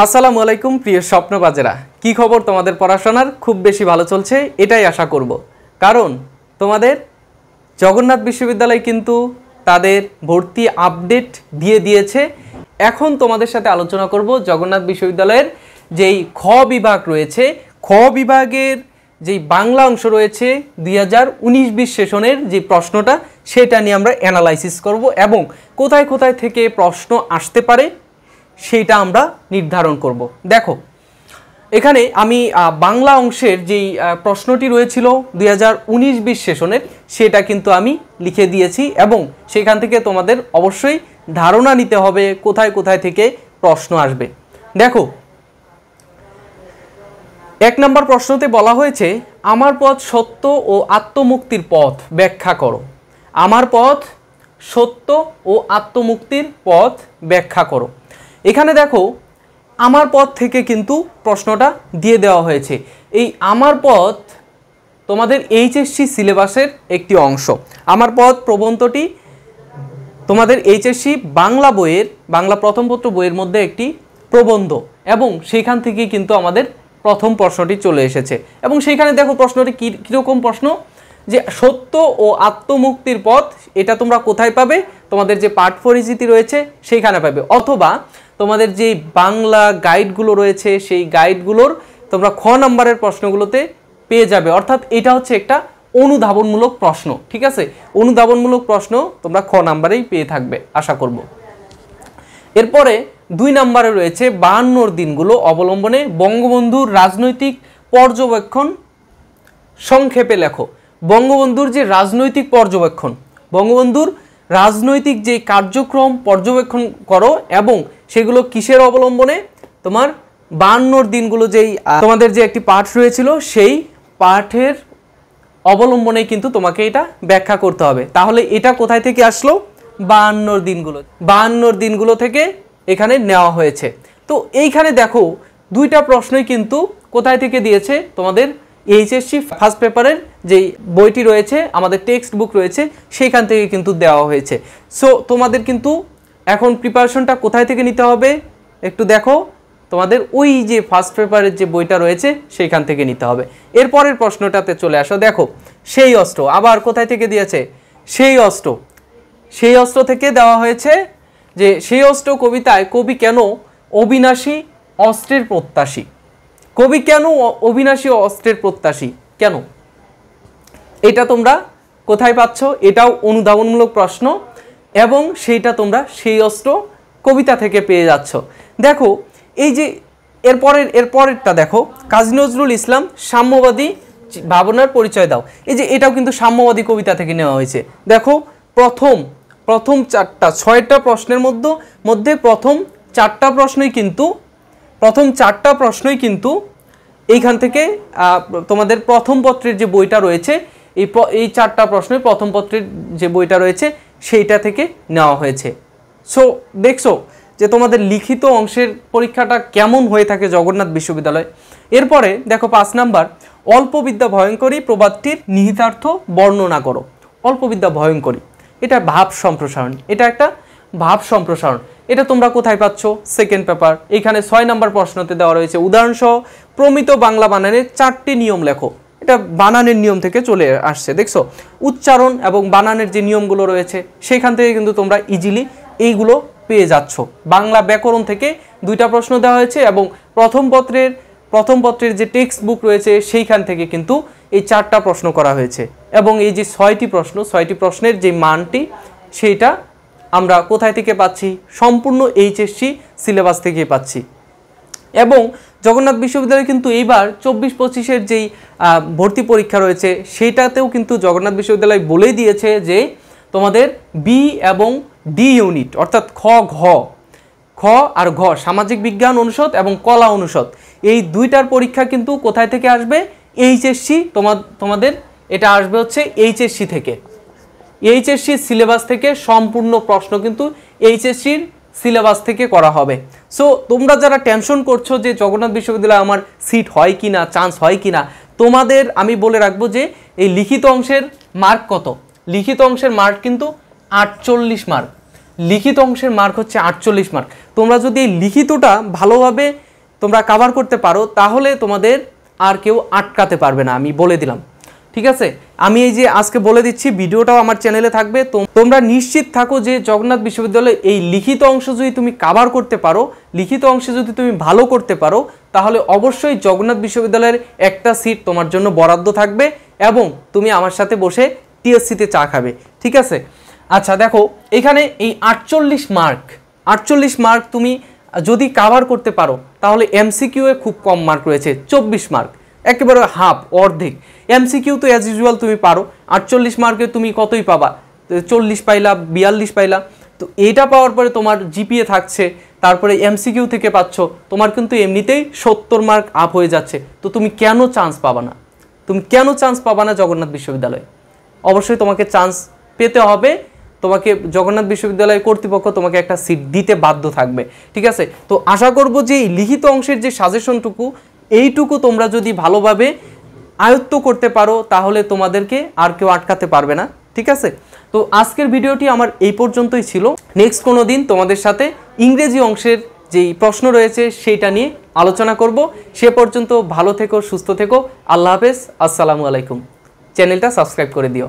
আসসালামু আলাইকুম প্রিয় স্বপ্নবাজেরা, কি খবর? তোমাদের পড়াশোনার খুব বেশি ভালো চলছে এটাই আশা করব। কারণ তোমাদের জগন্নাথ বিশ্ববিদ্যালয় কিন্তু তাদের ভর্তি আপডেট দিয়ে দিয়েছে। এখন তোমাদের সাথে আলোচনা করব জগন্নাথ বিশ্ববিদ্যালয়ের যেই খ বিভাগ রয়েছে, খ বিভাগের যেই বাংলা অংশ রয়েছে 2019-20 সেশনের যে প্রশ্নটা, সেটা নিয়ে আমরা অ্যানালাইসিস করব এবং কোথায় কোথায় থেকে প্রশ্ন আসতে পারে সেইটা আমরা নির্ধারণ করব। দেখো, এখানে আমি বাংলা অংশের যেই প্রশ্নটি রয়েছিল 2019-20 সেশনের, সেটা কিন্তু আমি লিখে দিয়েছি এবং সেখান থেকে তোমাদের অবশ্যই ধারণা নিতে হবে কোথায় কোথায় থেকে প্রশ্ন আসবে। দেখো, 1 নম্বর প্রশ্নতে বলা হয়েছে, আমার পথ সত্য ও আত্মমুক্তির পথ ব্যাখ্যা করো। আমার পথ সত্য ও আত্মমুক্তির পথ ব্যাখ্যা করো। এখানে দেখো, আমার পথ থেকে কিন্তু প্রশ্নটা দিয়ে দেওয়া হয়েছে। এই আমার পথ তোমাদের এইচএসসি সিলেবাসের একটি অংশ। আমার পথ প্রবন্ধটি তোমাদের এইচএসসি বাংলা বইয়ের, বাংলা প্রথম পত্র বইয়ের মধ্যে একটি প্রবন্ধ এবং সেইখান থেকে কিন্তু আমাদের প্রথম প্রশ্নটি চলে এসেছে। এবং সেইখানে দেখো প্রশ্নটি কীরকম প্রশ্ন, যে সত্য ও আত্মমুক্তির পথ, এটা তোমরা কোথায় পাবে? তোমাদের যে পাঠ পরিচিতি রয়েছে সেইখানে পাবে, অথবা তোমাদের যে বাংলা গাইডগুলো রয়েছে সেই গাইডগুলোর তোমরা খ নম্বরের প্রশ্নগুলোতে পেয়ে যাবে। অর্থাৎ এটা হচ্ছে একটা অনুধাবনমূলক প্রশ্ন, ঠিক আছে? অনুধাবনমূলক প্রশ্ন তোমরা খ নম্বরেই পেয়ে থাকবে আশা করব। এরপরে 2 নম্বরে রয়েছে 52 দিনগুলো অবলম্বনে বঙ্গবন্ধুর রাজনৈতিক পর্যবেক্ষণ সংক্ষেপে লেখো। বঙ্গবন্ধুর যে রাজনৈতিক পর্যবেক্ষণ, বঙ্গবন্ধুর রাজনৈতিক যে কার্যক্রম পর্যবেক্ষণ করো এবং সেগুলো কিসের অবলম্বনে? তোমার 52 দিনগুলো যেই তোমাদের যে একটি পাঠ রয়েছিল সেই পাঠের অবলম্বনে কিন্তু তোমাকে এটা ব্যাখ্যা করতে হবে। তাহলে এটা কোথায় থেকে আসলো? 52 দিনগুলো, 52 দিনগুলো থেকে এখানে নেওয়া হয়েছে। তো এইখানে দেখো, 2টা প্রশ্নই কিন্তু কোথায় থেকে দিয়েছে? তোমাদের এইচএসসি ফার্স্ট পেপারের যেই বইটি রয়েছে, আমাদের টেক্সট বুক রয়েছে, সেইখান থেকে কিন্তু দেওয়া হয়েছে। সো তোমাদের কিন্তু এখন প্রিপারেশনটা কোথায় থেকে নিতে হবে একটু দেখো, তোমাদের ওই যে ফার্স্ট পেপারের যে বইটা রয়েছে সেইখান থেকে নিতে হবে। এরপরের প্রশ্নটাতে চলে আসো। দেখো, সেই অস্ত্র আবার কোথায় থেকে দিয়েছে? সেই অস্ত্র, সেই অস্ত্র থেকে দেওয়া হয়েছে যে সেই অস্ত্র কবিতায় কবি কেন অবিনাশী অস্ত্রের প্রত্যাশী? কবি কেন অবিনাশী অস্ত্রের প্রত্যাশী, কেন? এটা তোমরা কোথায় পাচ্ছ? এটাও অনুধাবনমূলক প্রশ্ন এবং সেইটা তোমরা সেই অস্ত্র কবিতা থেকে পেয়ে যাচ্ছ। দেখো, এই যে এরপরেরটা দেখো, কাজী নজরুল ইসলাম সাম্যবাদী ভাবনার পরিচয় দাও। এই যে এটাও কিন্তু সাম্যবাদী কবিতা থেকে নেওয়া হয়েছে। দেখো, প্রথম 6টা প্রশ্নের মধ্যে প্রথম 4টা প্রশ্নই কিন্তু এইখান থেকে তোমাদের প্রথম পত্রের যে বইটা রয়েছে, এই 4টা প্রশ্নের প্রথম পত্রের যে বইটা রয়েছে সেইটা থেকে নেওয়া হয়েছে। সো দেখছো যে তোমাদের লিখিত অংশের পরীক্ষাটা কেমন হয়ে থাকে জগন্নাথ বিশ্ববিদ্যালয়। এরপরে দেখো 5 নাম্বার, অল্প বিদ্যা ভয়ঙ্করী প্রবাদটির নিহিতার্থ বর্ণনা করো। অল্প বিদ্যা ভয়ঙ্করী, এটা ভাব সম্প্রসারণ, এটা একটা ভাব সম্প্রসারণ। এটা তোমরা কোথায় পাচ্ছ? Second paper. এখানে 6 নম্বর প্রশ্নতে দেওয়া রয়েছে উদাহরণসহ প্রমিত বাংলা বানানের 4টি নিয়ম লেখো। এটা বানানের নিয়ম থেকে চলে আসছে, দেখছো? উচ্চারণ এবং বানানের যে নিয়মগুলো রয়েছে সেখান থেকে কিন্তু তোমরা ইজিলি এইগুলো পেয়ে যাচ্ছ। বাংলা ব্যাকরণ থেকে 2টা প্রশ্ন দেওয়া হয়েছে এবং প্রথম পত্রের যে টেক্সট বুক রয়েছে সেইখান থেকে কিন্তু এই 4টা প্রশ্ন করা হয়েছে। এবং এই যে 6টি প্রশ্নের যে মানটি, সেইটা আমরা কোথায় থেকে পাচ্ছি? সম্পূর্ণ এইচএসসি সিলেবাস থেকে পাচ্ছি। এবং জগন্নাথ বিশ্ববিদ্যালয় কিন্তু এইবার 24-25-এর যেই ভর্তি পরীক্ষা রয়েছে সেইটাতেও কিন্তু জগন্নাথ বিশ্ববিদ্যালয় বলেই দিয়েছে যে তোমাদের বি এবং ডি ইউনিট, অর্থাৎ খ আর ঘ, সামাজিক বিজ্ঞান অনুষদ এবং কলা অনুষদ, এই 2টার পরীক্ষা কিন্তু কোথায় থেকে আসবে? এইচএসসি। তোমাদের এটা আসবে হচ্ছে এইচএসসি থেকে, এইচএসসি সিলেবাস থেকে। সম্পূর্ণ প্রশ্ন কিন্তু এইচএসসির সিলেবাস থেকে করা হবে। সো তোমরা যারা টেনশন করছো যে জগন্নাথ বিশ্ববিদ্যালয়ে আমার সিট হয় কি না, চান্স হয় কি না, তোমাদের আমি বলে রাখবো যে এই লিখিত অংশের মার্ক কত? লিখিত অংশের মার্ক কিন্তু 48 মার্ক। লিখিত অংশের মার্ক হচ্ছে 48 মার্ক। তোমরা যদি এই লিখিতটা ভালোভাবে তোমরা কভার করতে পারো তাহলে তোমাদের আর কেউ আটকাতে পারবে না, আমি বলে দিলাম। ঠিক আছে, আমি এই যে আজকে বলে দিচ্ছি, ভিডিওটাও আমার চ্যানেলে থাকবে। তোমরা নিশ্চিত থাকো যে জগন্নাথ বিশ্ববিদ্যালয়ে এই লিখিত অংশ যদি তুমি কভার করতে পারো, লিখিত অংশে যদি তুমি ভালো করতে পারো, তাহলে অবশ্যই জগন্নাথ বিশ্ববিদ্যালয়ের একটা সিট তোমার জন্য বরাদ্দ থাকবে এবং তুমি আমার সাথে বসে টিএসসিতে চা খাবে। ঠিক আছে, আচ্ছা দেখো এখানে এই 48 মার্ক তুমি যদি কভার করতে পারো তাহলে এমসিকিউ এ খুব কম মার্ক রয়েছে, 24 মার্ক, একেবারে হাফ, অর্ধেক। এমসিকিউ তো অ্যাজ ইউজুয়াল তুমি পারো, 48 মার্কে তুমি কতই পাবা, 40 পাইলা, 42 পাইলা। তো এটা পাওয়ার পরে তোমার জিপিএ থাকছে, তারপরে এমসিকিউ থেকে পাচ্ছ, তোমার কিন্তু এমনিতেই 70 মার্ক আপ হয়ে যাচ্ছে। তো তুমি কেন চান্স পাবা না, তুমি কেন চান্স পাবা না জগন্নাথ বিশ্ববিদ্যালয়ে? অবশ্যই তোমাকে চান্স পেতে হবে, তোমাকে জগন্নাথ বিশ্ববিদ্যালয় কর্তৃপক্ষ তোমাকে একটা সিট দিতে বাধ্য থাকবে। ঠিক আছে, তো আশা করব যে এই লিখিত অংশের যে সাজেশনটুকু, এইটুকু তোমরা যদি ভালোভাবে আয়ত্ত করতে পারো তাহলে তোমাদেরকে আর কেউ আটকাতে পারবে না। ঠিক আছে, তো আজকের ভিডিওটি আমার এই পর্যন্তই ছিল। নেক্সট কোনো দিন তোমাদের সাথে ইংরেজি অংশের যেই প্রশ্ন রয়েছে সেইটা নিয়ে আলোচনা করব। সে পর্যন্ত ভালো থেকো, সুস্থ থেকো, আল্লাহ হাফেজ, আসসালামু আলাইকুম। চ্যানেলটা সাবস্ক্রাইব করে দিও।